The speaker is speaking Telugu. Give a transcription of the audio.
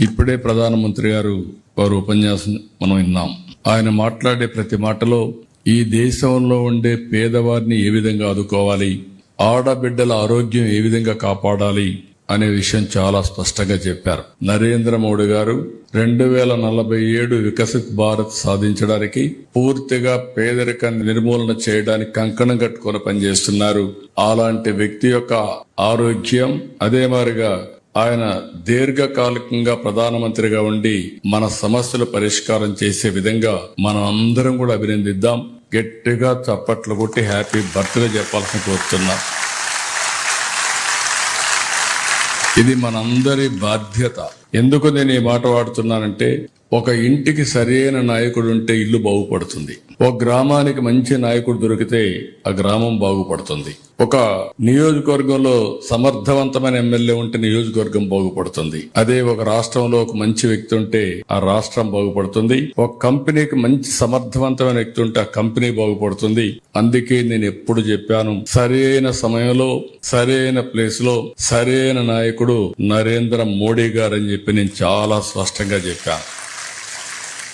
ఇప్పుడే ప్రధానమంత్రి గారు వారు ఉపన్యాసం మనం విన్నాం. ఆయన మాట్లాడే ప్రతి మాటలో ఈ దేశంలో ఉండే పేదవారిని ఏ విధంగా ఆదుకోవాలి, ఆడబిడ్డల ఆరోగ్యం ఏ విధంగా కాపాడాలి అనే విషయం చాలా స్పష్టంగా చెప్పారు. నరేంద్ర మోడీ గారు 2047 వికసిత్ భారత్ సాధించడానికి పూర్తిగా పేదరికాన్ని నిర్మూలన చేయడానికి కంకణం కట్టుకొని పనిచేస్తున్నారు. అలాంటి వ్యక్తి యొక్క ఆరోగ్యం, అదే మాదిరిగా ఆయన దీర్ఘకాలికంగా ప్రధానమంత్రిగా ఉండి మన సమస్యలు పరిష్కారం చేసే విధంగా మనం అందరం కూడా అభినందిద్దాం. గట్టిగా చప్పట్లు కొట్టి హ్యాపీ బర్త్డే చెప్పాల్సిన కోరుతున్నాం. ఇది మనందరి బాధ్యత. ఎందుకు నేను ఈ మాట వాడుతున్నానంటే, ఒక ఇంటికి సరైన నాయకుడు ఉంటే ఇల్లు బాగుపడుతుంది. ఒక గ్రామానికి మంచి నాయకుడు దొరికితే ఆ గ్రామం బాగుపడుతుంది. ఒక నియోజకవర్గంలో సమర్థవంతమైన ఎమ్మెల్యే ఉంటే నియోజకవర్గం బాగుపడుతుంది. అదే ఒక రాష్ట్రంలో ఒక మంచి వ్యక్తి ఉంటే ఆ రాష్ట్రం బాగుపడుతుంది. ఒక కంపెనీకి మంచి సమర్థవంతమైన వ్యక్తి ఉంటే ఆ కంపెనీ బాగుపడుతుంది. అందుకే నేను ఎప్పుడు చెప్పాను, సరైన సమయంలో సరైన ప్లేస్ లో సరైన నాయకుడు నరేంద్ర మోడీ గారు అని చెప్పి నేను చాలా స్పష్టంగా చెప్పాను.